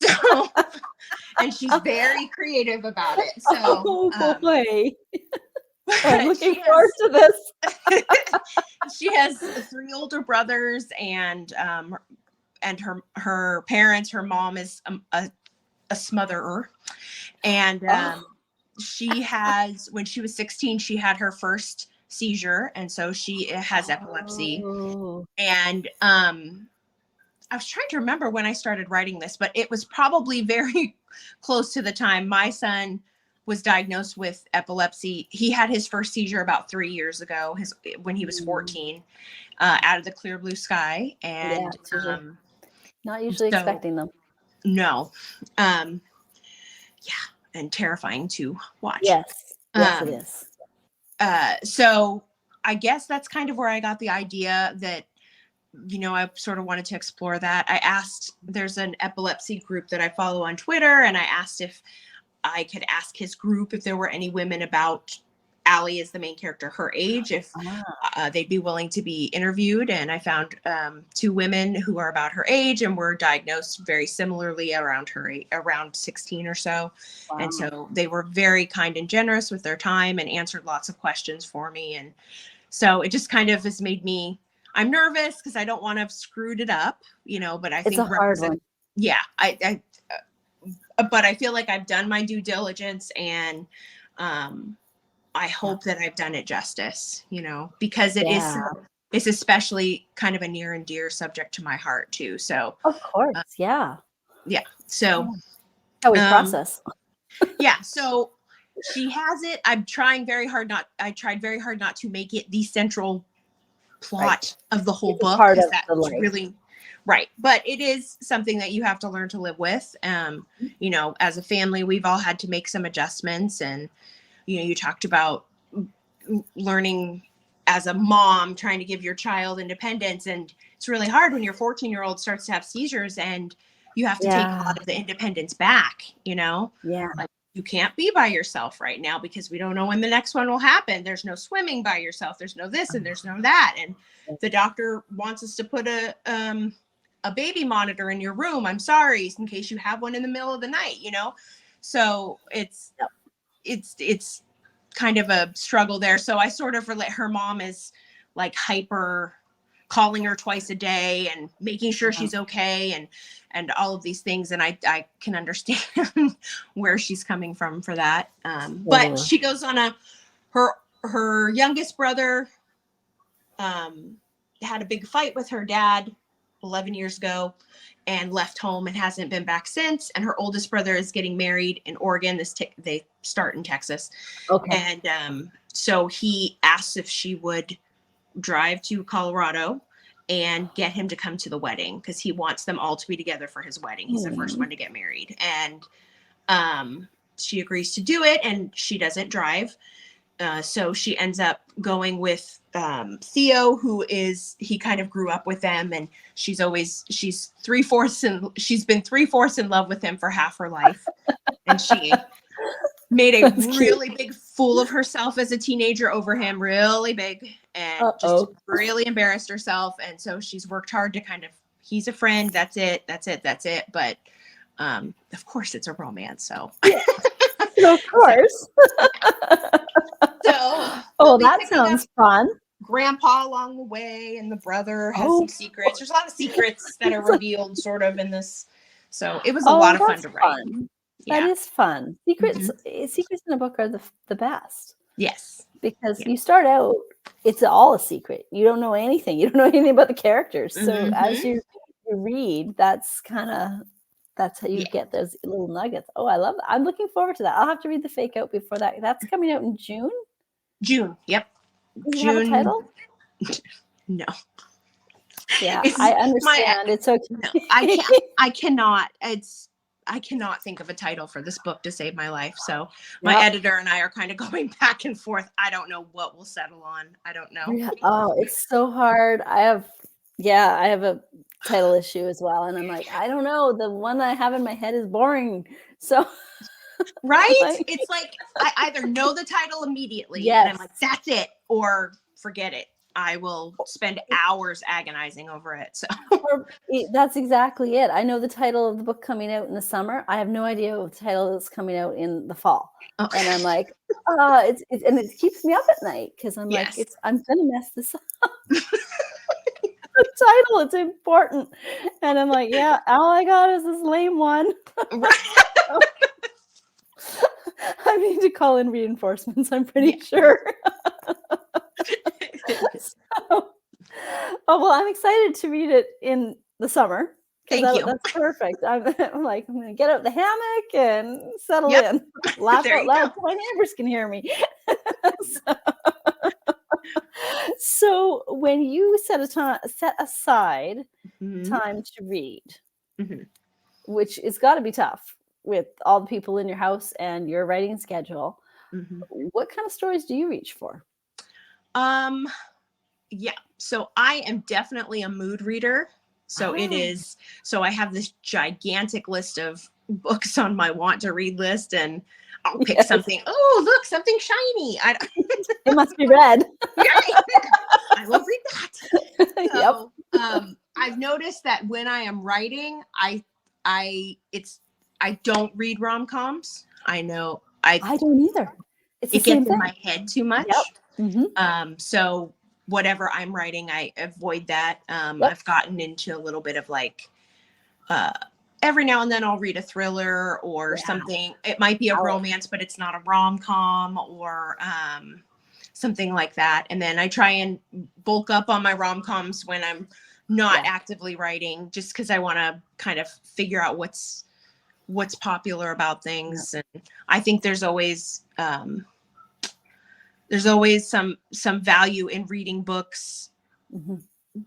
So, and she's very creative about it. So, oh boy. I'm looking forward to this. She has 3 older brothers, and her parents. Her mom is a smotherer, and she has, when she was 16, she had her first seizure, and so she has epilepsy. And I was trying to remember when I started writing this, but it was probably very close to the time my son was diagnosed with epilepsy. He had his first seizure about 3 years ago, when he was 14, out of the clear blue sky. And not usually expecting them. No. And terrifying to watch. Yes, it is. So I guess that's kind of where I got the idea that, I sort of wanted to explore that. There's an epilepsy group that I follow on Twitter, and I asked if I could ask his group if there were any women about Allie is the main character, her age, if they'd be willing to be interviewed. And I found 2 women who are about her age and were diagnosed very similarly around 16 or so. Wow. And so they were very kind and generous with their time and answered lots of questions for me. And so it just kind of has made me, I'm nervous because I don't want to have screwed it up, but I think it's a hard one. Yeah. But I feel like I've done my due diligence, and I hope that I've done it justice, because it's especially kind of a near and dear subject to my heart too. So of course. Yeah. So how we process. So she has it. I tried very hard not to make it the central plot of the whole book. Part of that's the really right. But it is something that you have to learn to live with. As a family, we've all had to make some adjustments, and you talked about learning as a mom, trying to give your child independence. And it's really hard when your 14-year-old starts to have seizures and you have to take a lot of the independence back, Like, you can't be by yourself right now because we don't know when the next one will happen. There's no swimming by yourself. There's no this and there's no that. And the doctor wants us to put a baby monitor in your room. I'm sorry, in case you have one in the middle of the night, So it's kind of a struggle there. So I sort of relate. Her mom is like hyper, calling her twice a day and making sure she's okay, and all of these things. And I can understand where she's coming from for that. But she goes on her youngest brother had a big fight with her dad 11 years ago and left home and hasn't been back since. And her oldest brother is getting married in Oregon. They start in Texas. Okay. And so he asks if she would drive to Colorado and get him to come to the wedding, because he wants them all to be together for his wedding. He's the first one to get married. And she agrees to do it, and she doesn't drive. So she ends up going with Theo, he kind of grew up with them, and she's been 3/4 in love with him for half her life. And she made a really big fool of herself as a teenager over him, really big, and just really embarrassed herself. And so she's worked hard to he's a friend. That's it. But of course it's a romance. So of course. So that sounds fun. Grandpa along the way, and the brother has some secrets. There's a lot of secrets that are revealed sort of in this. So it was a lot of fun to write. That is fun. Secrets in a book are the best. Yes. Because you start out, it's all a secret. You don't know anything. You don't know anything about the characters. So as you read, that's how you get those little nuggets. Oh, I love that. I'm looking forward to that. I'll have to read the fake out before that. That's coming out in June? June, yep. Do you have a title? No. Yeah, I understand. It's okay. No, I cannot think of a title for this book to save my life. So my editor and I are kind of going back and forth. I don't know what we'll settle on. I don't know. Yeah. Oh, it's so hard. I have a title issue as well. And I'm like, I don't know. The one I have in my head is boring. So right? It's like I either know the title immediately and I'm like, that's it, or forget it. I will spend hours agonizing over it. So that's exactly it. I know the title of the book coming out in the summer. I have no idea what the title is coming out in the fall. And I'm like, and it keeps me up at night because I'm like, I'm gonna mess this up. The title, it's important. And I'm like, yeah, all I got is this lame one. I need to call in reinforcements, I'm pretty sure. Well, I'm excited to read it in the summer. Thank you. That's perfect. I'm like, I'm going to get out the hammock and settle in. Laugh out loud so my neighbors can hear me. So when you set aside time to read, which has got to be tough with all the people in your house and your writing schedule, what kind of stories do you reach for? Yeah, so I am definitely a mood reader. So so I have this gigantic list of books on my want to read list, and I'll pick something. Oh, look, something shiny. It must be red. I will read that. So, I've noticed that when I am writing, I don't read rom coms. I know I don't either. It gets in my head too much. So whatever I'm writing, I avoid that. I've gotten into a little bit of like, every now and then I'll read a thriller or something. It might be a romance, but it's not a rom-com or something like that. And then I try and bulk up on my rom-coms when I'm not actively writing, just because I want to kind of figure out what's popular about things. And I think there's always some value in reading books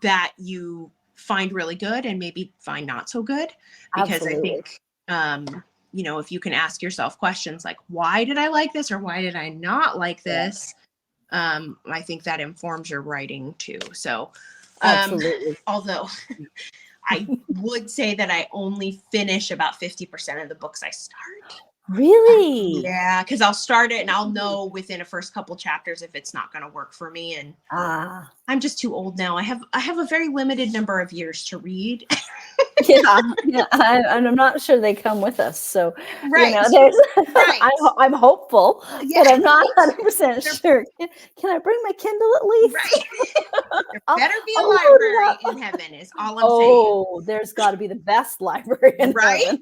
that you find really good and maybe find not so good, because I think, if you can ask yourself questions like, why did I like this? Or why did I not like this? I think that informs your writing too. So, although I would say that I only finish about 50% of the books I start. Really? Yeah, because I'll start it and I'll know within the first couple chapters if it's not going to work for me. And I'm just too old now. I have a very limited number of years to read. And I'm not sure they come with us. So I'm hopeful, but I'm not 100% sure. Can I bring my Kindle at least? There better be a library in heaven is all I'm saying. Oh, there's got to be the best library in heaven.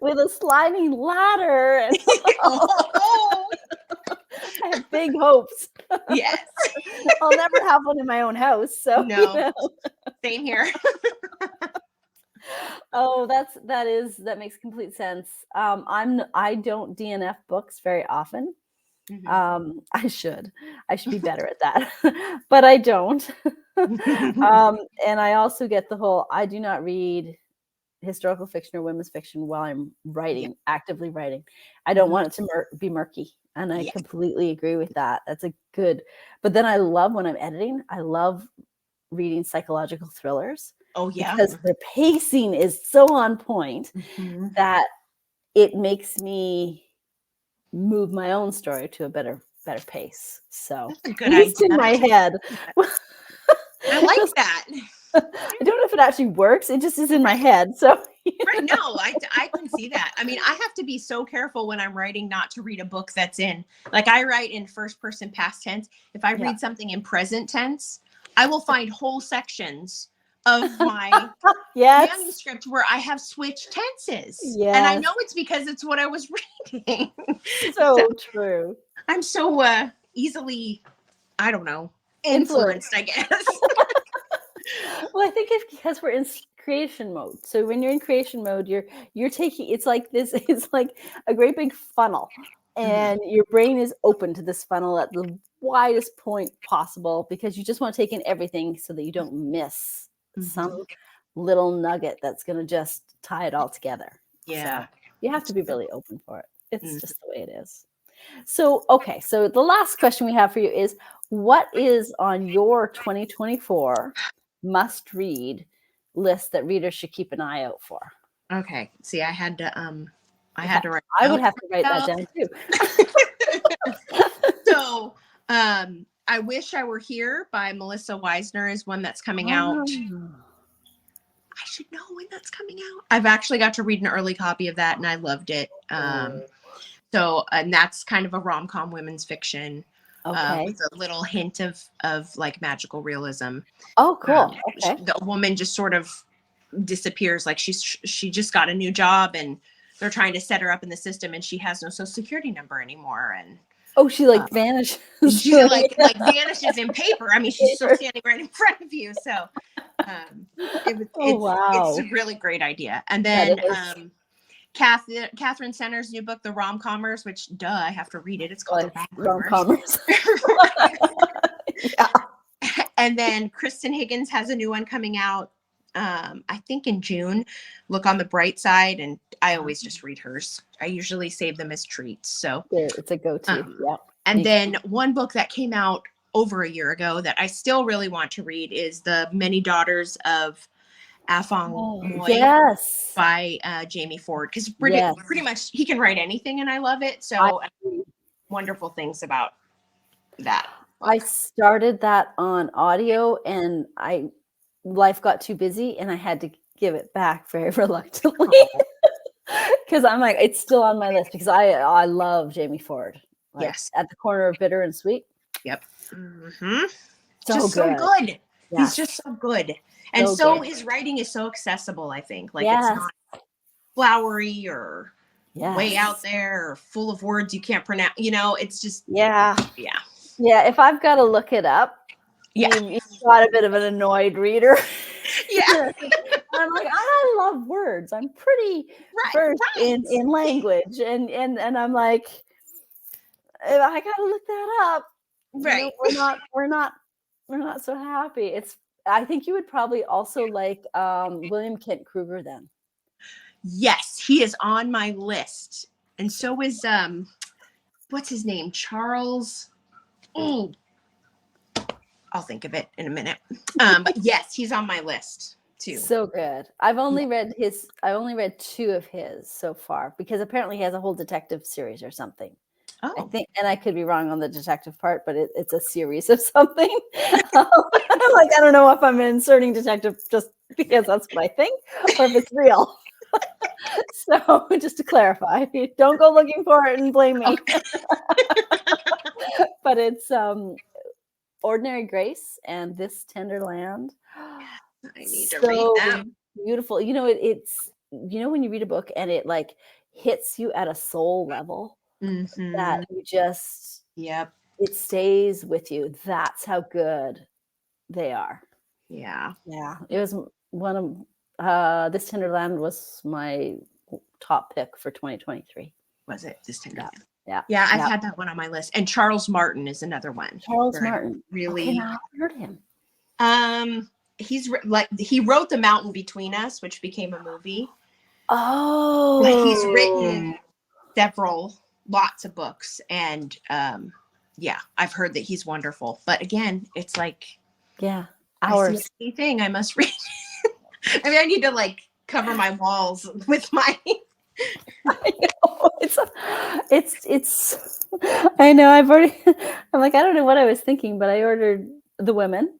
With a sliding ladder. And I have big hopes. Yes. I'll never have one in my own house. So no. Same here. Oh, that makes complete sense. I don't DNF books very often. I should be better at that, but I don't. And I also get the whole, I do not read historical fiction or women's fiction while I'm writing, actively writing. I don't want it to be murky. And I completely agree with that. That's a good, but then I love when I'm editing, I love reading psychological thrillers. Oh yeah. Because the pacing is so on point that it makes me move my own story to a better pace. So that's a good idea. In my head. I like that. I don't know if it actually works. It just is in my head. So right. No, I can see that. I mean, I have to be so careful when I'm writing not to read a book that's in, like, I write in first person past tense. If I read something in present tense, I will find whole sections of my manuscript where I have switched tenses. Yes. And I know it's because it's what I was reading. So true. I'm so easily, I don't know, influenced, I guess. Well, I think it's because we're in creation mode. So when you're in creation mode, you're taking, it's like a great big funnel, and your brain is open to this funnel at the widest point possible, because you just want to take in everything so that you don't miss some little nugget that's going to just tie it all together. Yeah. So you have to be really open for it. It's just the way it is. So, okay. So the last question we have for you is, what is on your 2024 must read list that readers should keep an eye out for? Okay. See, I had to write. I would have to write that down too. So, I Wish I Were Here by Melissa Weisner is one that's coming out. I should know when that's coming out. I've actually got to read an early copy of that and I loved it. So, and that's kind of a rom-com women's fiction. With a little hint of like magical realism. Oh, cool. Okay. The woman just sort of disappears. Like she just got a new job and they're trying to set her up in the system and she has no social security number anymore. And she like vanishes. She like vanishes in paper. I mean, she's still standing right in front of you. So it's a really great idea. And then Catherine Center's new book, The Rom Coms, which I have to read it. It's called The Rom Coms. Yeah. And then Kristen Higgins has a new one coming out, I think in June. Look on the Bright Side, and I always just read hers. I usually save them as treats. So it's a go-to. Yeah. And then one book that came out over a year ago that I still really want to read is The Many Daughters of Afong Moy by Jamie Ford, because pretty much he can write anything and I love it. So wonderful things about that book. I started that on audio and life got too busy and I had to give it back very reluctantly because I'm like, it's still on my list because I love Jamie Ford. Like, At the Corner of Bitter and Sweet. Yep. Mm-hmm. So good. He's just so good. And so his writing is so accessible, I think. Like it's not flowery or way out there or full of words you can't pronounce. You know, it's just Yeah, if I've got to look it up, you've got a bit of an annoyed reader. Yeah. I'm like, I love words. I'm pretty versed in language. And I'm like, I gotta look that up. Right. You know, we're not so happy. I think you would probably also like William Kent Kruger then. Yes, he is on my list. And so is what's his name? Charles. I'll think of it in a minute. But yes, he's on my list too. So good. I've only read 2 of his so far because apparently he has a whole detective series or something. I think, and I could be wrong on the detective part, but it's a series of something. I'm like, I don't know if I'm inserting detective just because that's what I think, or if it's real. So just to clarify, don't go looking for it and blame me. But it's Ordinary Grace and This Tender Land. I need to read them. Beautiful. You know, it's when you read a book and it like hits you at a soul level. Mm-hmm. That you just it stays with you. That's how good they are. Yeah. It was one of This Tender Land was my top pick for 2023. Was it This Tender Land? Yeah. I've had that one on my list. And Charles Martin is another one. Charles Martin. Really I've heard him. He wrote The Mountain Between Us, which became a movie. Oh. But he's written lots of books, and I've heard that he's wonderful. But again, it's like hours. Anything I must read. I mean, I need to like cover my walls with my. I know it's. I know I'm like, I don't know what I was thinking, but I ordered The Women.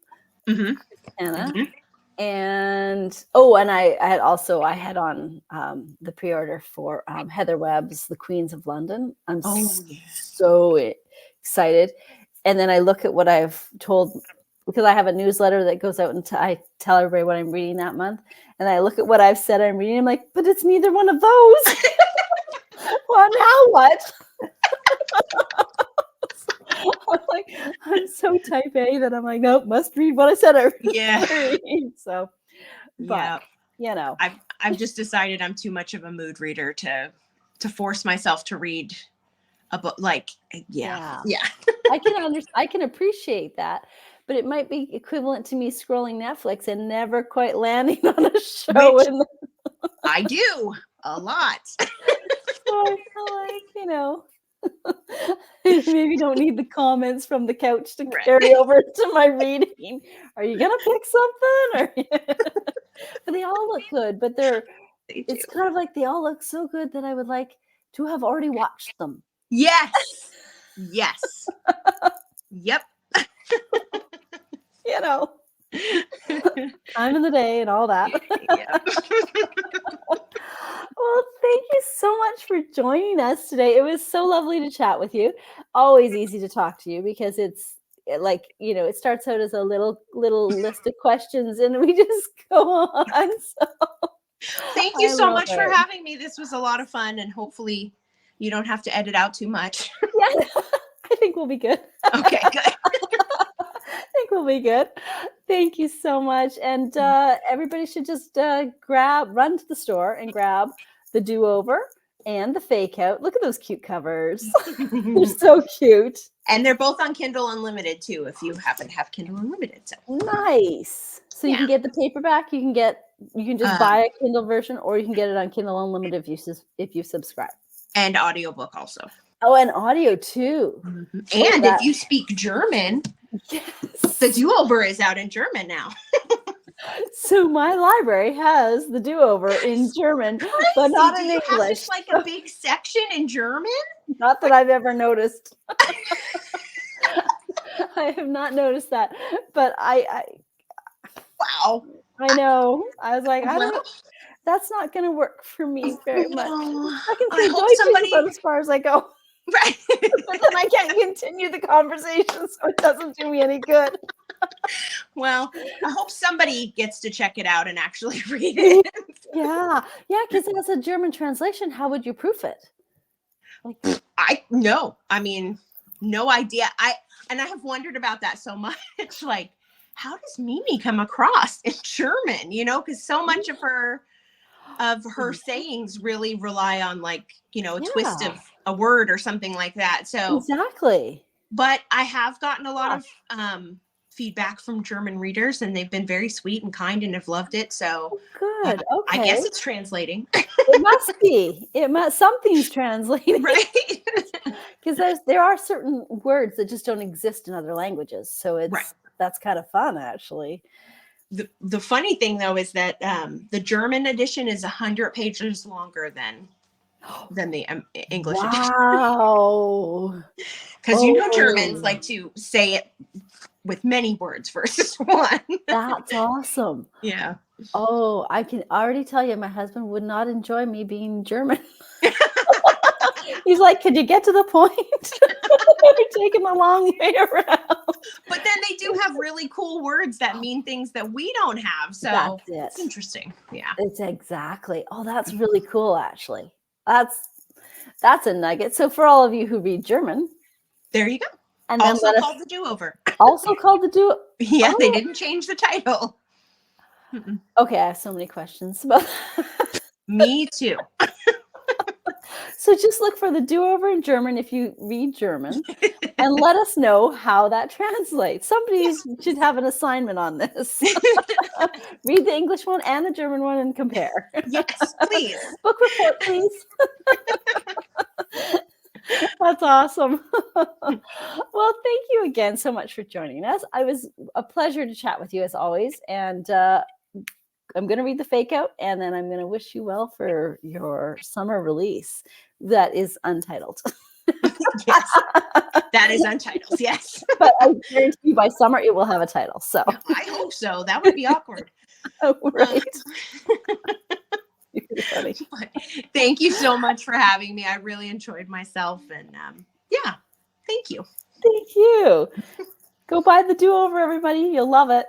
Mm-hmm. Anna. Mm-hmm. And I had on the pre-order for Heather Webb's The Queens of London. I'm so excited. And then I look at what I've told, because I have a newsletter that goes out and I tell everybody what I'm reading that month. And I look at what I've said I'm reading. I'm like, but it's neither one of those. Well, now what? I'm like, I'm so type A that I'm like, nope, must read what I said I read. So, but I've just decided I'm too much of a mood reader to force myself to read a book. Like, I can appreciate that, but it might be equivalent to me scrolling Netflix and never quite landing on a show. I do a lot. So I feel like, maybe don't need the comments from the couch to carry over to my reading. Are you gonna pick something? But they all look good, but it's kind of like they all look so good that I would like to have already watched them. Yes. Yep. You know, time of the day and all that. Yeah. Well, thank you so much for joining us today. It was so lovely to chat with you. Always easy to talk to you because it's like, it starts out as a little list of questions and we just go on. So Thank you I so love much for it. having me. This was a lot of fun, and hopefully you don't have to edit out too much. Yeah, I think we'll be good. Okay, good. I think we'll be good. Thank you so much. And everybody should just run to the store and grab the do-over and the fake out. Look at those cute covers. They're so cute. And they're both on Kindle Unlimited too, if you happen to have Kindle Unlimited. So Nice. So you can get the paperback, you can just buy a Kindle version, or you can get it on Kindle Unlimited if you subscribe. And audiobook also. Oh, and audio too. Mm-hmm. And if you speak German, yes, the do-over is out in German now. So my library has the do-over in German, but not in English. It's like a big section in German? Not that I've ever noticed. I have not noticed that, but Wow. I know. I was like, that's not going to work for me very much. I can say Deutsch about as far as I go. Right. But then I can't continue the conversation, so it doesn't do me any good. Well, I hope somebody gets to check it out and actually read it. Yeah, because it has a German translation. How would you proof it? I mean, no idea. I have wondered about that so much. Like, how does Mimi come across in German? Because so much of her sayings really rely on, like, a twist of a word or something like that. So exactly. But I have gotten a lot of feedback from German readers, and they've been very sweet and kind and have loved it. So good. Okay. I guess it's translating. It must be. Something's translating. Right. Because there are certain words that just don't exist in other languages. So that's kind of fun, actually. The funny thing, though, is that the German edition is 100 pages longer than the English edition. Wow. Because Germans like to say it with many words versus one. That's awesome. Yeah. Oh, I can already tell you, my husband would not enjoy me being German. He's like, could you get to the point? You're taking a long way around. But then they do have really cool words that mean things that we don't have. So it's interesting. Yeah. It's exactly. Oh, that's really cool, actually. That's a nugget. So for all of you who read German. There you go. And also called the do-over. Also called the do-over. Yeah, they didn't change the title. Okay, I have so many questions about that. Me too. So just look for the do-over in German if you read German, and let us know how that translates. Somebody should have an assignment on this. Read the English one and the German one and compare. Yes, please. Book report, please. That's awesome. Well, thank you again so much for joining us. It was a pleasure to chat with you as always. And I'm going to read the fake out, and then I'm going to wish you well for your summer release that is untitled. Yes, that is untitled. Yes. But I guarantee you by summer it will have a title. So I hope so. That would be awkward. Oh, right. Funny. Thank you so much for having me. I really enjoyed myself, and thank you. Thank you. Go buy the do-over, everybody. You'll love it.